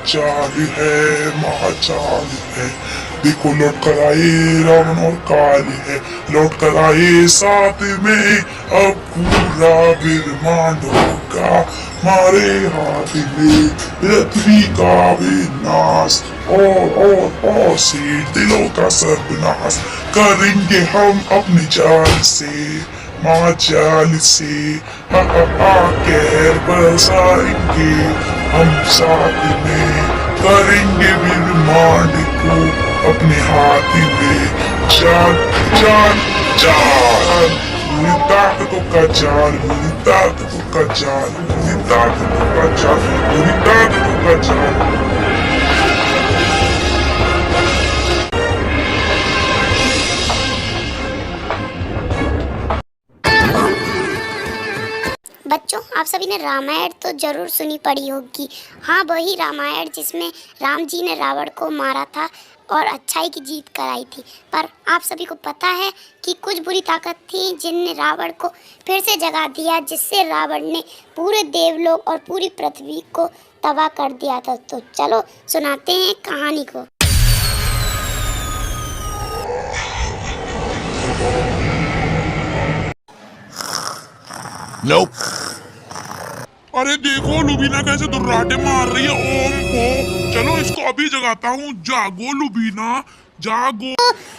महाचाल है, महाचाल है। देखो लौट कर आए रावण और काल है, लौट कर आए साथ में। अब पूरा ब्रह्मांड होगा हमारे हाथ में, पृथ्वी का विनाश और से दिलों का सर्वनाश करेंगे हम अपनी चाल से, महाचाल से। हा कहर बरसाएंगे हम साथ में, करेंगे ब्रह्मांड को अपने हाथ में। चाल चाल चाल, मेरी ताकतों का चाल, मेरी ताकतों का चाल, मेरी ताकतों का चाल, मेरी ताकतों का चाल। बच्चों, आप सभी ने रामायण तो जरूर सुनी पड़ी होगी। हाँ, वही रामायण जिसमें राम जी ने रावण को मारा था और अच्छाई की जीत कराई थी। पर आप सभी को पता है कि कुछ बुरी ताकत थी जिनने रावण को फिर से जगा दिया, जिससे रावण ने पूरे देवलोक और पूरी पृथ्वी को तबाह कर दिया था। तो चलो सुनाते हैं कहानी को। Nope. अरे देखो लुबीना कैसे दुर्राटे मार रही है। ओम को चलो इसको अभी जगाता हूँ। जागो लुबीना, जागो।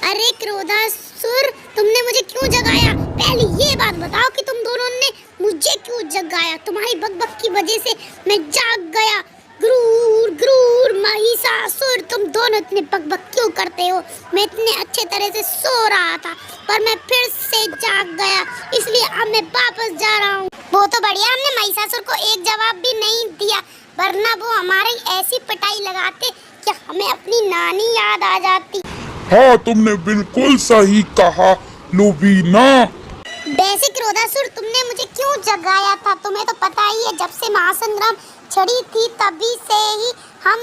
अरे क्रोधासुर, तुमने मुझे क्यों जगाया? पहले ये बात बताओ कि तुम दोनों ने मुझे क्यों जगाया? तुम्हारी बकबक की वजह से मैं जाग गया। क्रूर क्रूर महिषासुर, तुम दोनों इतने बकबक क्यों करते हो? मैं इतने अच्छे तरह से सो रहा था पर मैं फिर से जाग गया, इसलिए अब मैं वापस जा रहा हूँ। वो तो बढ़िया, हमने महिषासुर को एक जवाब भी नहीं दिया, वरना वो हमारी ऐसी पिटाई लगाते कि हमें अपनी नानी याद आ जाती। हाँ, तुमने बिल्कुल सही कहा लुबीना। वैसे क्रोधासुर, तुमने मुझे क्यों जगाया था? तुम्हें तो पता ही है, जब से महासंग्राम छड़ी थी तभी से ही हम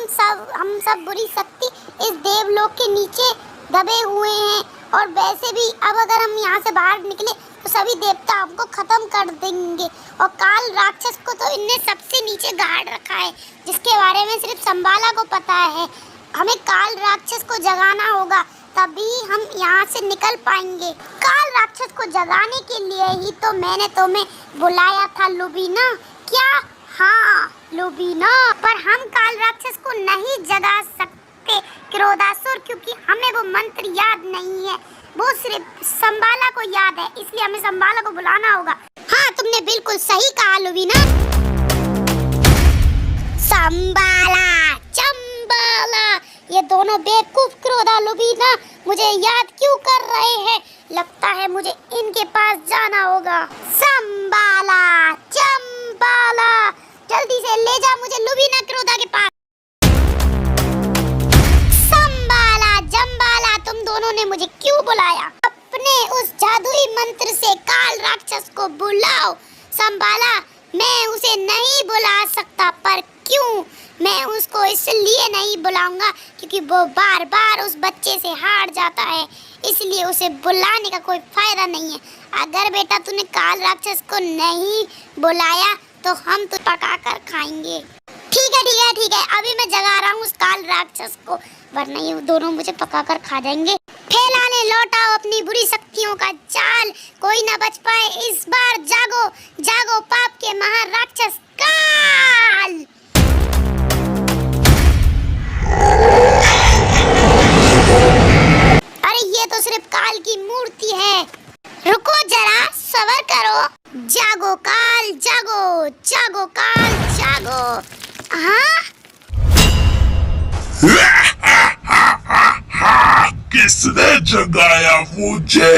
सब बुरी शक्ति इस देवलोक के नीचे दबे हुए हैं। और वैसे भी अब अगर हम यहाँ से बाहर निकले तो सभी देवता हमको खत्म कर देंगे। और काल राक्षस को तो इनने सबसे नीचे गाड़ रखा है, जिसके बारे में सिर्फ संबाला को पता है। हमें काल राक्षस को जगाना होगा, तभी हम यहाँ से निकल पाएंगे। काल राक्षस को जगाने के लिए ही तो मैंने तुम्हें बुलाया था लुबीना। क्या? हाँ लुबीना, पर हम काल राक्षस को नहीं जगा सकते क्रोधासुर, क्योंकि हमें वो मंत्र याद नहीं है। वो सिर्फ संबाला को याद है, इसलिए हमें संबाला को बुलाना होगा। हाँ, तुमने बिल्कुल सही कहा लुबीना। संबाला, चंबाला, ये दोनों बेवकूफ क्रोधा लुबीना मुझे याद क्यों कर रहे हैं? लगता है मुझे इनके पास जाना होगा। संबाला, चंबाला, जल्दी से ले जा मुझे लुबीना क्रोधा के पास। संबाला, जंबाला, तुम दोनों ने मुझे क्यों बुलाया? अपने उस जादुई मंत्र से काल राक्षस को बुलाओ। संबाला, मैं उसे नहीं बुला सकता, पर क्यों? मैं उसको इसलिए नहीं बुलाऊंगा क्योंकि वो बार बार उस बच्चे से हार जाता है, इसलिए उसे बुलाने का कोई फायदा नहीं है। अगर बेटा तूने काल राक्षस को नहीं बुलाया तो हम तो पका कर खाएंगे। ठीक है ठीक है ठीक है, अभी मैं जगा रहा हूँ उस काल राक्षस को, वरना ये दोनों मुझे पका कर खा जाएंगे। फैलाने लौटाओ अपनी बुरी शक्तियों का जाल, कोई ना बच पाए इस बार। जागो जागो पाप के महाराक्षस काल। अरे ये तो सिर्फ काल की मूर्ति है, रुको जरा, सबर करो। जागो काल, जागो जागो काल, जागो। हाँ, किसने जगाया मुझे?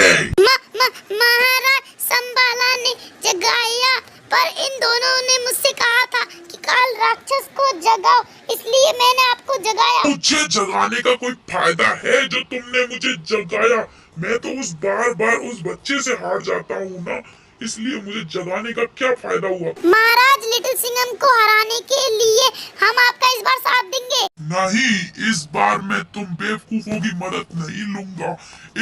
महाराज संबाला ने जगाया, पर इन दोनों ने मुझसे कहा था कि काल राक्षस को जगाओ, इसलिए मैंने आपको जगाया। मुझे जगाने का कोई फायदा है जो तुमने मुझे जगाया? मैं तो उस बार बार उस बच्चे से हार जाता हूँ ना, इसलिए मुझे जगाने का क्या फायदा हुआ? महाराज, लिटिल सिंघम को हराने के लिए हम आपका इस बार साथ देंगे। नहीं, इस बार मैं तुम बेवकूफों की मदद नहीं लूंगा।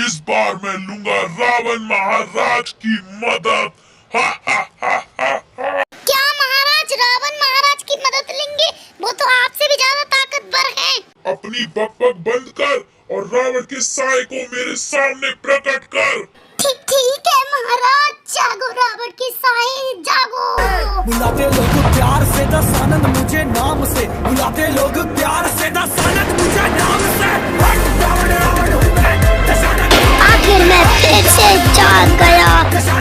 इस बार मैं लूंगा रावण महाराज की मदद। हा हा हा हा हा। क्या महाराज? रावण महाराज की मदद लेंगे? वो तो आपसे भी ज्यादा ताकतवर हैं। अपनी बकबक बंद कर और रावण के साए को मेरे सामने प्रकट कर। ठीक है महाराज, जागो रावण के साए, जागो। बुलाते लोग प्यार से दसानंद मुझे नाम से, बुलाते लोग प्यार से दसानंद मुझे नाम से। आखिर मैं फिर से जाग गया,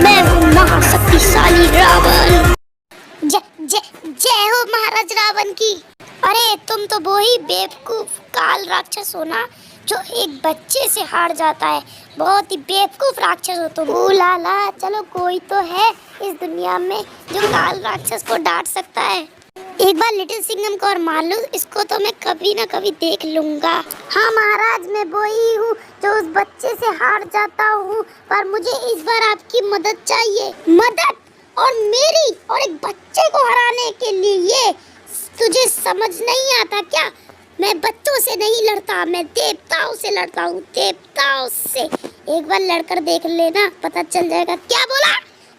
मैं हूँ महाशक्तिशाली रावण। जय हो महाराज रावण की। अरे तुम तो वो ही बेवकूफ काल राक्षस हो ना, जो एक बच्चे से हार जाता है। बहुत ही बेवकूफ राक्षस हो तुम। ओ लाला, चलो कोई तो है इस दुनिया में जो काल राक्षस को डांट सकता है। एक बार लिटिल सिंघम को और मार लूं, इसको तो मैं कभी ना कभी देख लूंगा। हाँ महाराज, मैं वही हूँ जो उस बच्चे से हार जाता हूँ, पर मुझे इस बार आपकी मदद चाहिए। मदद? और मेरी? और एक बच्चे को हराने के लिए? तुझे समझ नहीं आता क्या? मैं बच्चों से नहीं लड़ता, मैं देवताओं से लड़ता हूँ, देवताओं से। एक बार लड़कर देख लेना, पता चल जाएगा। क्या बोला?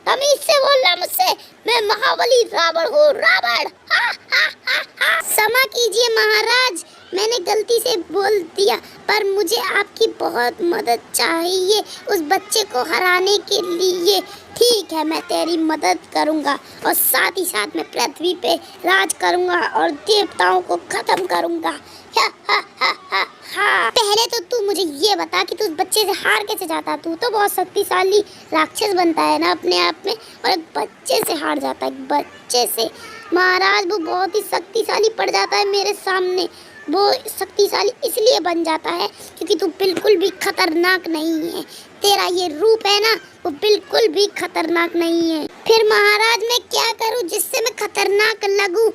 तमीज से बोलना मुझसे। मैं महाबली रावण हूँ, रावण। हा हा हा हा। क्षमा कीजिए महाराज, मैंने गलती से बोल दिया, पर मुझे आपकी बहुत मदद चाहिए उस बच्चे को हराने के लिए। ठीक है, मैं तेरी मदद करूंगा और साथ ही साथ मैं पृथ्वी पे राज करूंगा और देवताओं को खत्म करूंगा। हा हा हा हा हा। पहले तो तू मुझे ये बता कि तू उस बच्चे से हार कैसे जाता? तू तो बहुत शक्तिशाली राक्षस बनता है ना अपने आप में, और एक बच्चे से हार जाता है। एक बच्चे से महाराज, वो बहुत ही शक्तिशाली पड़ जाता है मेरे सामने। वो शक्तिशाली इसलिए बन जाता है क्योंकि तू बिल्कुल भी खतरनाक नहीं है। तेरा ये रूप है ना, वो बिल्कुल भी खतरनाक नहीं है। फिर महाराज मैं क्या करूं जिससे मैं खतरनाक लगूं?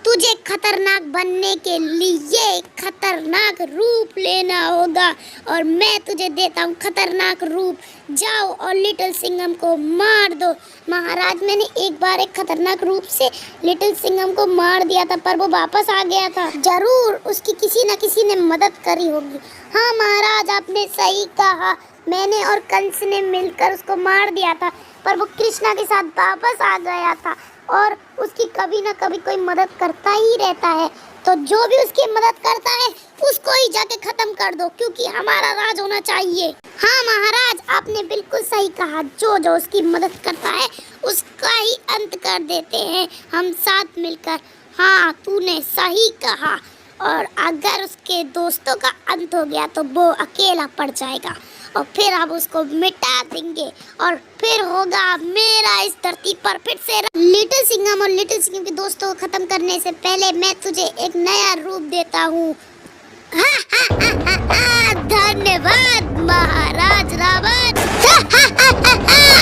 तुझे खतरनाक बनने के लिए खतरनाक रूप लेना होगा, और मैं तुझे देता हूँ खतरनाक रूप। जाओ और लिटिल सिंघम को मार दो। महाराज, मैंने एक बार एक खतरनाक रूप से लिटिल सिंघम को मार दिया था, पर वो वापस आ गया था। जरूर उसकी किसी न किसी ने मदद करी होगी। हाँ महाराज, आपने सही कहा, मैंने और कंस ने मिलकर उसको मार दिया था, पर वो कृष्णा के साथ वापस आ गया था, और उसकी कभी ना कभी कोई मदद करता ही रहता है। तो जो भी उसकी मदद करता है उसको ही जाके खत्म कर दो, क्योंकि हमारा राज होना चाहिए। हाँ महाराज, आपने बिल्कुल सही कहा, जो जो उसकी मदद करता है उसका ही अंत कर देते हैं हम साथ मिलकर। हाँ, तूने सही कहा। और अगर उसके दोस्तों का अंत हो गया तो वो अकेला पड़ जाएगा, और फिर हम उसको मिटा देंगे, और फिर होगा मेरा इस धरती पर फिर से। लिटिल सिंघम और लिटिल सिंघम के दोस्तों को खत्म करने से पहले मैं तुझे एक नया रूप देता हूँ। धन्यवाद महाराज रावण।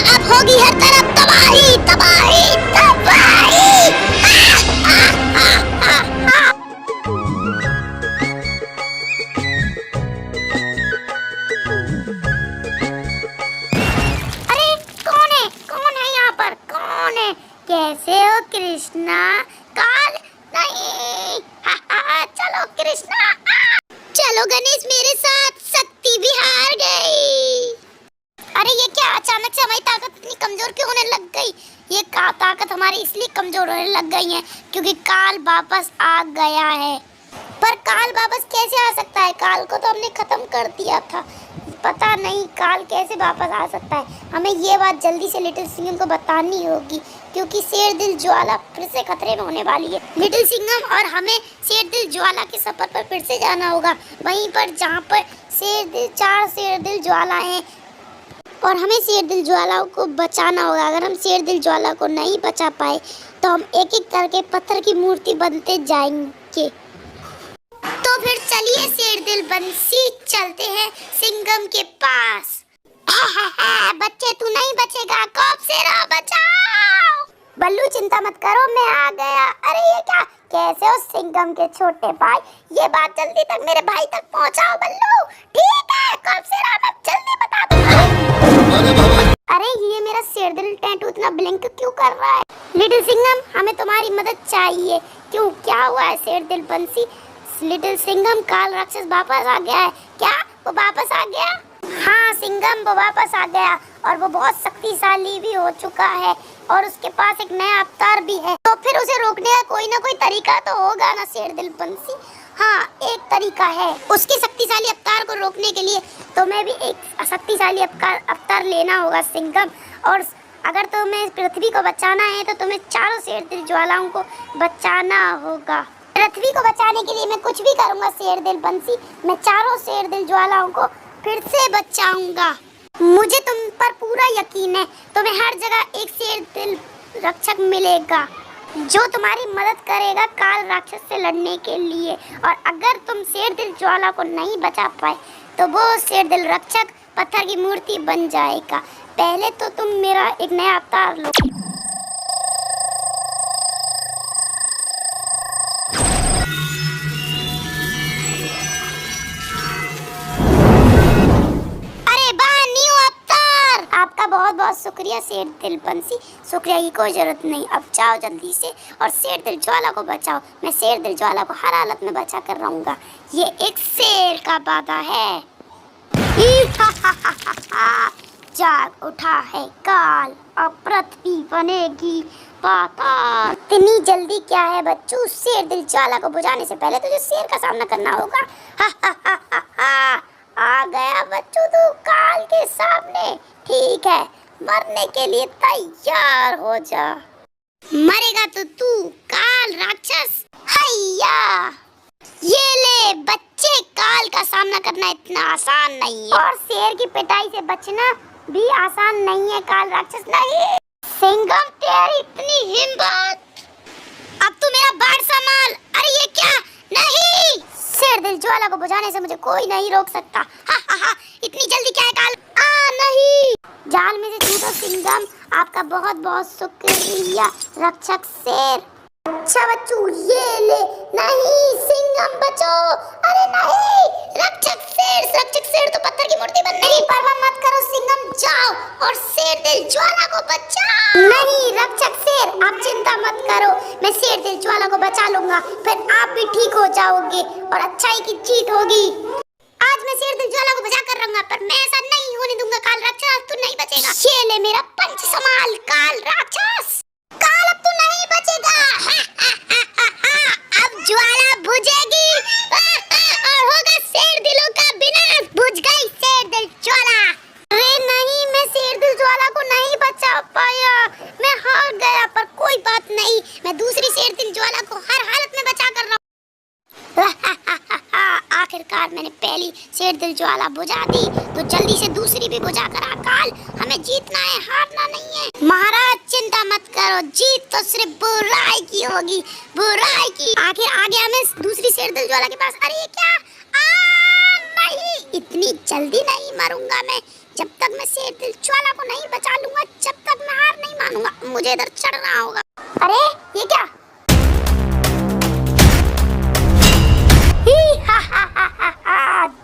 अब होगी हर तरफ तबाही तबाही तबाही। कैसे हो कृष्णा? काल नहीं। चलो कृष्णा, चलो गणेश मेरे साथ। शक्ति भी हार गई। अरे ये क्या, अचानक से हमारी ताकत इतनी कमजोर क्यों होने लग गई? ये ताकत हमारी इसलिए कमजोर होने लग गई है क्योंकि काल वापस आ गया है। पर काल वापस कैसे आ सकता है? काल को तो हमने खत्म कर दिया था। पता नहीं काल कैसे वापस आ सकता है। हमें ये बात जल्दी से लिटिल सिंघम को बतानी होगी, क्योंकि शेरदिल ज्वाला फिर से खतरे में होने वाली है। लिटिल सिंघम और हमें शेरदिल ज्वाला के सफर पर फिर से जाना होगा, वहीं पर जहाँ पर चार शेरदिल ज्वाला हैं, और हमें शेरदिल ज्वाला को बचाना होगा। अगर हम शेरदिल ज्वाला को नहीं बचा पाए तो हम एक एक करके पत्थर की मूर्ति बनते जाएंगे। तो फिर चलिए शेरदिल बंसी, चलते हैं सिंघम के पास। बच्चे तू नहीं बचेगा, कौपसेरा बचाओ। बल्लू चिंता मत करो, मैं आ गया। अरे ये क्या, कैसे हो सिंघम के छोटे भाई? ये बात जल्दी तक मेरे भाई तक पहुंचाओ बल्लू। ठीक है कौपसेरा, मैं जल्दी बता दूंगा। अरे ये मेरा शेरदिल टैटू इतना ब्लिंक क्यों कर रहा है? लिटिल सिंघम, हमें तुम्हारी मदद चाहिए। क्यों, क्या हुआ है शेरदिल बंसी? लिटिल सिंघम, काल राक्षस वापस आ गया है क्या? वो वापस आ गया? हाँ सिंघम, वो वापस आ गया, और वो बहुत शक्तिशाली भी हो चुका है और उसके पास एक नया अवतार भी है। तो फिर उसे रोकने का कोई ना कोई तरीका तो होगा ना शेरदिल बंसी। हाँ, एक तरीका है उसके शक्तिशाली अवतार को रोकने के लिए। तुम्हें भी एक शक्तिशाली अवतार लेना होगा सिंघम, और अगर तुम्हें पृथ्वी को बचाना है तो तुम्हें चारों शेरदिल ज्वालाओं को बचाना होगा। पृथ्वी को बचाने के लिए मैं कुछ भी करूंगा शेरदिल बंसी। मैं चारों शेरदिल ज्वालाओं को फिर से बचाऊंगा। मुझे तुम पर पूरा यकीन है। तुम्हें हर जगह एक शेरदिल रक्षक मिलेगा जो तुम्हारी मदद करेगा काल राक्षस से लड़ने के लिए। और अगर तुम शेरदिल ज्वाला को नहीं बचा पाए तो वो शेरदिल रक्षक पत्थर की मूर्ति बन जाएगा। पहले तो तुम मेरा एक नया अवतार लो। आपका बहुत बहुत शुक्रिया शेरदिल बंसी। शुक्रिया की कोई जरूरत नहीं। अब जाओ जल्दी से और शेरदिल ज्वाला को बचाओ। मैं शेरदिल ज्वाला को हर हालत में बचा कर रहूंगा। ये एक शेर का वादा है। जाग उठा है काल, अब पृथ्वी बनेगी पाताल। इतनी जल्दी क्या है बच्चों? शेरदिल ज्वाला को बुझाने से पहले तुझे शेर का सामना करना होगा। आ गया बच्चों तू काल के सामने। ठीक है, मरने के लिए तैयार हो जा। मरेगा तो तू काल राक्षस। हैया, ये ले बच्चे, काल का सामना करना इतना आसान नहीं है और शेर की पिटाई से बचना भी आसान नहीं है काल राक्षस। नहीं सिंघम, तेरी इतनी हिम्मत, अब तू मेरा बाढ़ संभाल। अरे ये क्या? नहीं, शेरदिल ज्वाला को बुझाने से मुझे कोई नहीं रोक सकता। इतनी जल्दी क्या है काल? नहीं, जाल में से छूटो सिंघम। आपका बहुत बहुत शुक्रिया रक्षक शेर। अच्छा बच्चों, ये ले। नहीं सिंघम बचो। अरे नहीं, रक्षक शेर तो पत्थर की मूर्ति बन गई। परवाह मत करो सिंघम, जाओ और शेरदिल ज्वाला को बचाओ। नहीं रक्षक शेर, आप चिंता मत करो, मैं शेरदिल ज्वाला को बचा लूंगा। फिर आप भी ठीक हो जाओगे और अच्छाई की जीत होगी। आज मैं शेरदिल ज्वाला को बचा कर रहूंगा, पर मैं ऐसा नहीं होने दूंगा काल राक्षस। तू नहीं बचेगा। ये ले मेरा पंच संभाल काल राक्षस। काल अब तू नहीं बचेगा। अब ज्वाला बुझेगी और होगा शेरदिलों का विनाश। बुझ गई शेरदिल ज्वाला। अरे नहीं, मैं शेरदिल ज्वाला को नहीं बचा पाया। मैं हार गया, पर कोई बात नहीं, मैं दूसरी शेरदिल ज्वाला को हर हालत में बचा कर रहा हूँ। आखिरकार मैंने पहली शेरदिल ज्वाला बुझा दी, तो जल्दी से दूसरी भी बुझा कर आ काल। हमें जीतना है, हारना नहीं है। महाराज चिंता मत करो, जीत तो सिर्फ बुराई की होगी, बुराई की। आखिर आ गया मैं दूसरी शेरदिल ज्वाला के पास। अरे ये क्या? नहीं, इतनी जल्दी नहीं मरूंगा मैं। जब तक मैं शेरदिल ज्वाला को नहीं बचा लूंगा, जब तक मैं हार नहीं मानूंगा। मुझे इधर चढ़ना होगा। अरे ये क्या?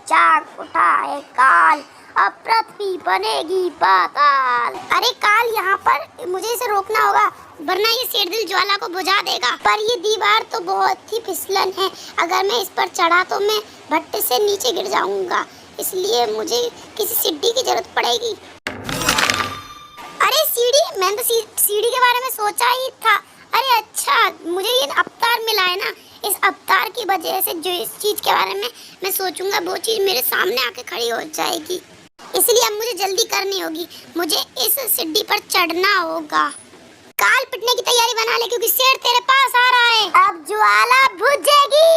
जाग उठा है काल, अब पृथ्वी बनेगी पाताल। अरे काल, यहाँ पर मुझे इसे रोकना होगा, वरना ये शेरदिल ज्वाला को बुझा देगा। पर ये दीवार तो बहुत ही फिसलन है, अगर मैं इस पर चढ़ा तो मैं भट्टे से नीचे गिर जाऊंगा। इसलिए मुझे किसी सीढ़ी की जरूरत पड़ेगी। अरे सीढ़ी, मैंने तो सीढ़ी के बारे में सोचा ही था। अरे अच्छा, मुझे ये अवतार मिला है ना, इस अवतार की वजह से जो इस चीज के बारे में मैं सोचूंगा वो चीज मेरे सामने आके खड़ी हो जाएगी। इसलिए अब मुझे जल्दी करनी होगी, मुझे इस सीढ़ी पर चढ़ना होगा। काल पिटने की तैयारी बना ले, क्योंकि शेर तेरे पास आ रहा है। अब ज्वाला बुझेगी।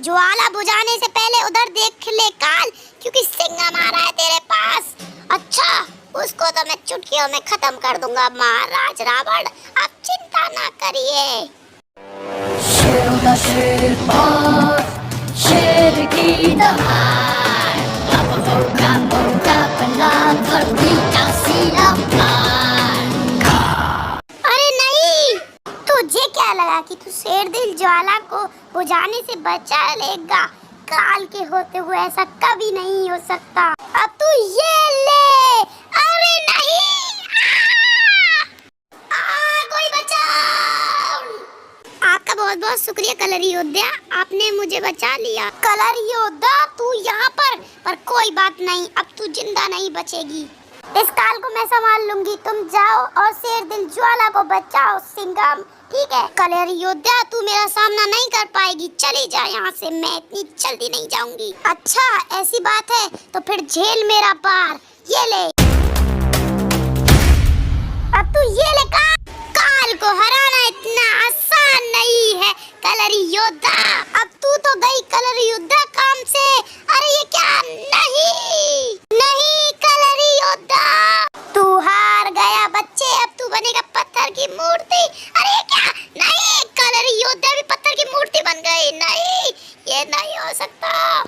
ज्वाला बुझाने से पहले उधर देख ले काल, क्योंकि सिंघम आ रहा है तेरे पास। अच्छा, उसको तो मैं चुटकियों में खत्म कर दूंगा महाराज रावण, आप चिंता ना करिए। शेरों का शेर पार, शेर की दहाड़, अरे नहीं, तुझे क्या लगा कि तू शेरदिल ज्वाला को बुझाने से बचा लेगा? काल के होते हुए ऐसा कभी नहीं हो सकता। अब तू ये ले। अरे नहीं, कोई बचाओ। आपका बहुत बहुत शुक्रिया कलर योद्धा, आपने मुझे बचा लिया। कलर योद्धा तू यहाँ पर कोई बात नहीं, अब तू जिंदा नहीं बचेगी। इस काल को मैं संभाल लूंगी, तुम जाओ और शेर दिल ज्वाला को बचाओ सिंघम, ठीक है? कलर योद्धा तू मेरा सामना नहीं कर पाएगी, चली जा यहाँ से, मैं इतनी जल्दी नहीं जाऊंगी। अच्छा ऐसी बात है तो फिर झेल मेरा पार, ये ले। अब तू ये ले काल को हराना इतना आसान नहीं है कलर योद्धा। अब तू तो गई कलर योद्धा काम से। अरे ये क्या, नहीं कलर योद्धा, तू हार गया बच्चे, अब तू बनेगा पत्थर की मूर्ति। अरे ये क्या, नहीं कलर योद्धा भी पत्थर की मूर्ति बन गई, नहीं ये नहीं हो सकता।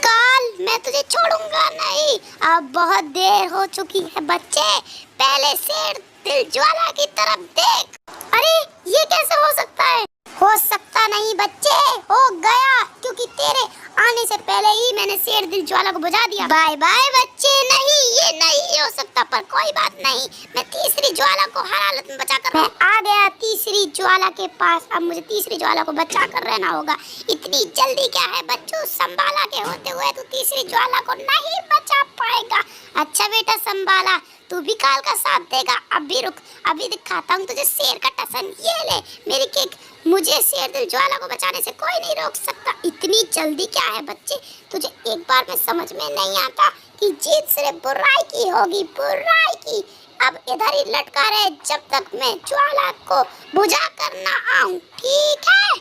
काल मैं तुझे छोड़ूंगा नहीं, अब बहुत देर हो चुकी है बच्चे, पहले शेर दिल ज्वाला की तरफ देख। अरे ये कैसे हो सकता है? हो सकता नहीं बच्चे, हो गया, क्योंकि तेरे आने से पहले ही मैंने शेर दिल ज्वाला को बुझा दिया। बाय बाय बच्चे, नहीं ये नहीं हो सकता, पर कोई बात नहीं, मैं तीसरी ज्वाला को हर हालत में बचा कर, मैं आ गया तीसरी ज्वाला के पास। अब मुझे तीसरी ज्वाला को बचा कर रहना होगा। इतनी जल्दी क्या है बच्चों, संभाला के होते हुए तू तीसरी ज्वाला को नहीं बचा पाएगा। अच्छा बेटा संभाला, तू भी काल का साथ देगा। अभी रुक, अभी दिखाता हूँ तुझे शेर का टसन, ये ले मेरी केक। मुझे शेर दिल ज्वाला को बचाने से कोई नहीं रोक सकता। इतनी जल्दी क्या है बच्चे, तुझे एक बार में समझ में नहीं आता कि जीत सिर्फ बुराई की होगी, बुराई की। अब इधर ही लटका रहे जब तक मैं ज्वाला को बुझा कर ना आऊं, ठीक है?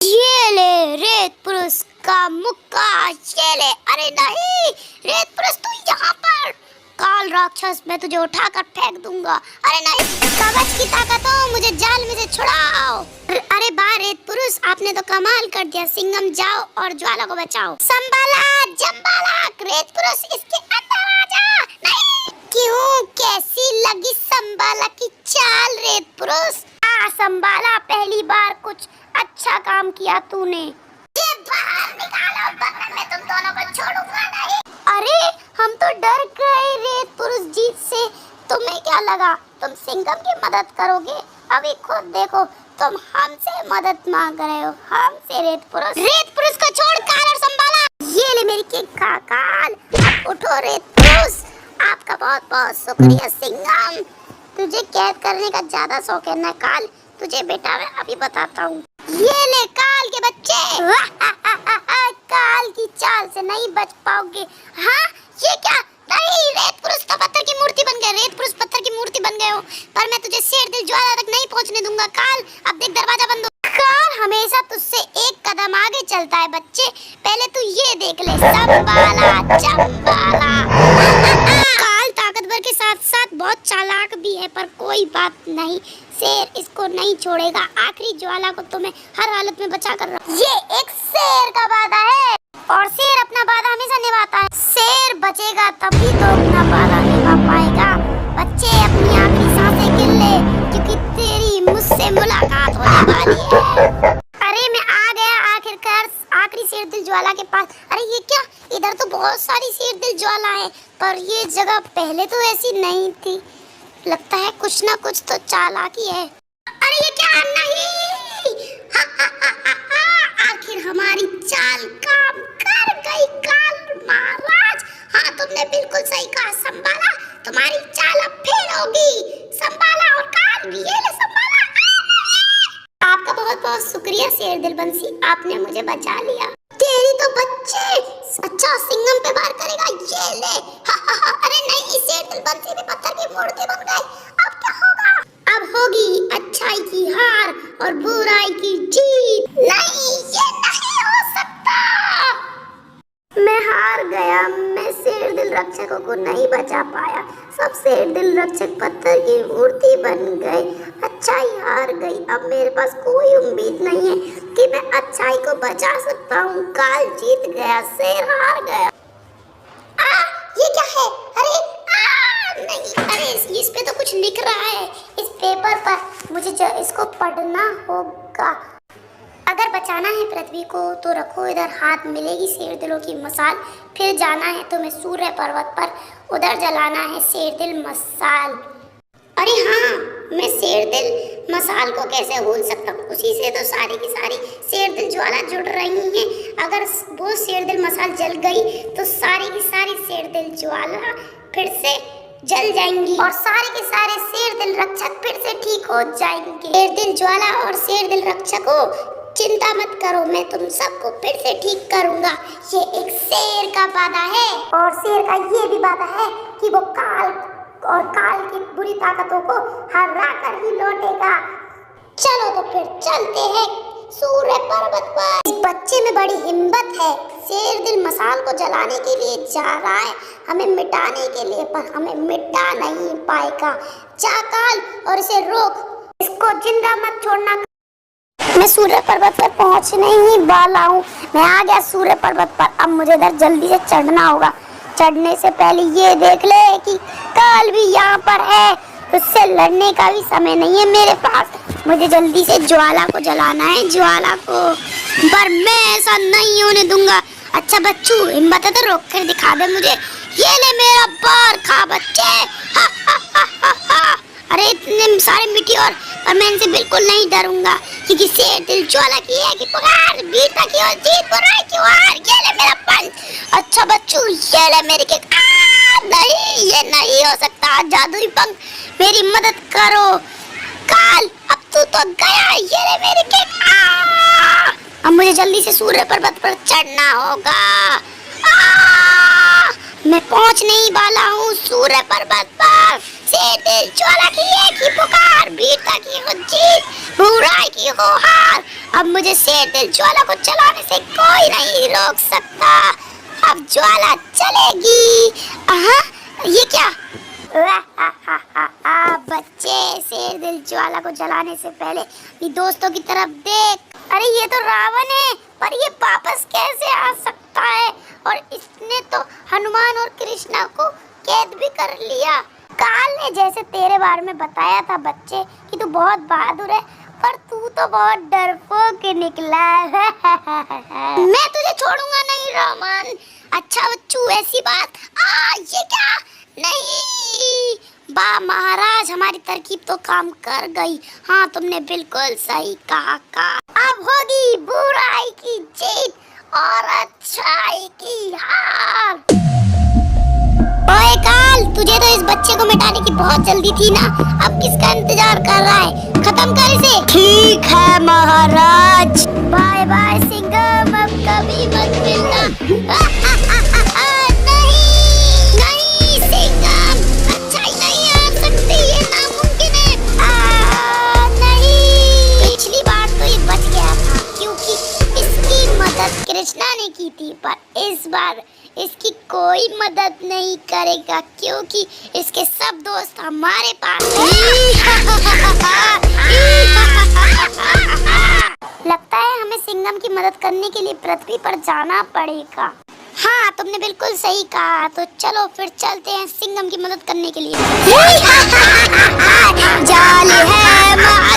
ये ले रेत पुरुष का मुक्का, ये ले। अरे नहीं रेत पुरुष तू यहाँ पर, काल राक्षस मैं तुझे उठाकर फेंक दूंगा। अरे नहीं, कवच की ताकत हो, मुझे जाल में से छुड़ाओ। अरे वाह रेत पुरुष, आपने तो कमाल कर दिया। सिंघम जाओ और ज्वाला को बचाओ। संभाला जंबाला, रेत पुरुष इसके अंदर आ जा। नहीं क्यों, कैसी लगी संभाला की चाल रेत पुरुष? संभाला पहली बार कुछ अच्छा काम किया तूने। ये बाहर निकालो वरना मैं तुम दोनों को छोड़ूंगा नहीं। अरे हम तो डर गए रेत पुरुष जीत से, तुम्हें क्या लगा तुम सिंघम की मदद करोगे? अभी खुद देखो तुम हमसे मदद मांग रहे हो, हमसे रेत पुरुष को छोड़ काल और संभाला। ये ले मेरी केक खा काल, अब उठो रेत पुरुष। आपका बहुत बहुत शुक्रिया सिंघम, तुझे कैद करने का ज्यादा शौक है ना काल? तुझे बेटा मैं अभी बताता हूँ। ये ले काल के बच्चे, काल की चाल से नहीं बच पाओगे। हाँ ये क्या, नहीं रेत पुरुष तो पत्थर की मूर्ति बन गए, रेत पुरुष पत्थर की मूर्ति बन गए हो, पर मैं तुझे शेर दिल ज्वाला तक नहीं पहुंचने दूंगा काल। अब देख दरवाजा बंद हो। काल हमेशा तुझसे एक कदम आगे चलता है बच्चे, पहले तू ये देख ले। संभाला जंबाला, काल ताकतवर के साथ साथ बहुत चालाक भी है, पर कोई बात नहीं, शेर इसको नहीं छोड़ेगा। आखिरी ज्वाला को तो मैं हर हालत में बचा कर रहा हूँ। ये एक शेर का वादा है और शेर अपना वादा हमेशा निभाता है। शेर बचेगा तभी तो अपना वादा निभा पाएगा। बच्चे अपनी आखिरी सांसें गिन ले, क्योंकि तेरी मुझसे मुलाकात होने वाली है। अरे मैं आ गया आखिरकार आखिरी शेर दिल ज्वाला के पास। अरे ये क्या, इधर तो बहुत सारी शेर दिल ज्वाला है, पर ये जगह पहले तो ऐसी नहीं थी। लगता है कुछ ना कुछ तो चालाकी है। अरे ये क्या, नहीं आखिर हमारी चाल काम कर गई काल महाराज। हाँ तुमने बिल्कुल सही कहा संभाला, तुम्हारी चाल अब फेल होगी। संभाला और काल भी, ये ले संभाला। आपका बहुत बहुत शुक्रिया शेर दिल बंसी, आपने मुझे बचा लिया। तेरी तो बच्चे, अच्छा सिंघम पे वार करेगा, ये ले। अरे नहीं शेर दिल बंसी भी पत्थर की मूर्ति बन गई, अब क्या होगा? अब होगी अच्छाई की हार और बुराई की जीत। नहीं ये नहीं हो सकता, मैं हार गया, मैं शेर दिल रक्षकों को नहीं बचा पाया। सब शेर दिल रक्षक पत्थर की मूर्ति बन गए, अच्छाई हार गई। अब मेरे पास कोई उम्मीद नहीं है कि मैं अच्छाई को बचा सकता हूँ। काल जीत गया, शेर हार गया। ये क्या है? अरे नहीं, अरे इस पे तो कुछ लिख रहा है इस पेपर पर, मुझे इसको पढ़ना होगा। अगर बचाना है पृथ्वी को तो रखो इधर हाथ, मिलेगी शेर दिलों की मसाल। फिर जाना है तुम्हें सूर्य पर्वत पर, उधर जलाना है शेर दिल मसाल। अरे हाँ, मैं शेर दिल मसाल को कैसे भूल सकता हूँ, उसी से तो सारी की सारी शेर दिल ज्वाला जुड़ रही हैं। अगर वो शेर दिल मसाल जल गई तो सारी की सारी शेर दिल ज्वाला फिर से जल जाएंगी और सारे के सारे शेर दिल रक्षक फिर से ठीक हो जाएंगे। शेर दिल ज्वाला और शेर दिल रक्षकों, चिंता मत करो, मैं तुम सबको फिर से ठीक करूंगा। ये एक शेर का वादा है और शेर का ये भी वादा है कि वो काल की बुरी ताकतों को हरा कर ही लौटेगा। चलो तो फिर चलते हैं सूर्य पर्वत पर। इस बच्चे में बड़ी हिम्मत है, शेर दिल मसाल को जलाने के लिए जा रहा है, हमें मिटाने के लिए, पर हमें मिटा नहीं पाएगा। जा काल और इसे रोक, इसको जिंदा मत छोड़ना। मैं सूर्य पर्वत पर पहुंचने ही वाला हूँ। मैं आ गया सूर्य पर्वत पर। अब मुझे इधर जल्दी से चढ़ना होगा। चढ़ने से पहले ये देख ले कि काल भी यहाँ पर है, उससे लड़ने का भी समय नहीं है मेरे पास। मुझे जल्दी से ज्वाला को जलाना है, ज्वाला को, पर मैं ऐसा नहीं होने दूंगा। अच्छा बच्चू, हिम्मत है तो रोक कर दिखा दे मुझे। ये ले मेरा बार खा बच्चे। हा, हा, हा, हा, हा। अरे इतने सारे मिट्टी और मैं इनसे बिल्कुल नहीं डरूंगा, क्योंकि शेर दिल ज्वाला की है कि पुकार वीरता की और जीत बुराई की ओर। ये ले मेरा पंच। अच्छा बच्चू, ये ले मेरी किक। नहीं, ये नहीं हो सकता। जादुई पंख, मेरी मदद करो। काल, अब तू तो गया। ये ले मेरी किक। अब मुझे जल्दी से सूर्य पर्वत पर चढ़ना होगा। मैं पहुंचने ही वाला हूँ सूर्य पर्वत पर। शेर दिल ज्वाला की एक ही पुकार, वीरता की हो जीत, बुराई की हो हार। अब मुझे शेर दिल ज्वाला को चलाने से कोई नहीं रोक सकता। अब ज्वाला चलेगी। ये क्या? बच्चे, शेर दिल ज्वाला को जलाने से पहले ये दोस्तों की तरफ देख। अरे ये तो रावण है, पर ये वापस कैसे आ सकता है? और इसने तो हनुमान और कृष्णा को कैद भी कर लिया। काल ने जैसे तेरे बारे में बताया था बच्चे कि तू बहुत बहादुर है, पर तू तो बहुत डरपोक निकला है। मैं तुझे छोड़ूंगा नहीं रावण। अच्छा बच्चू, ऐसी बात। ये क्या? नहीं, बा महाराज, हमारी तरकीब तो काम कर गई। हाँ, तुमने बिल्कुल सही कहा। अब होगी बुराई की जीत और अच्छाई की हार। ओए काल, तुझे तो इस बच्चे को मिटाने की बहुत जल्दी थी ना, अब किसका इंतजार कर रहा है? खत्म कर इसे। ठीक है महाराज। बाय बाय सिंघम, अब कभी मत मिलना। नहीं सिंघम, अच्छाई नहीं आ सकती, ये नामुमकिन है। नहीं, पिछली बार तो ये बच गया था क्योंकि इसकी मदद कृष्णा ने की थी, पर इस बार इसकी कोई मदद नहीं करेगा क्योंकि इसके सब दोस्त हमारे पास लगता है हमें सिंघम की मदद करने के लिए पृथ्वी पर जाना पड़ेगा। हाँ, तुमने बिल्कुल सही कहा। तो चलो फिर चलते हैं सिंघम की मदद करने के लिए। जाल है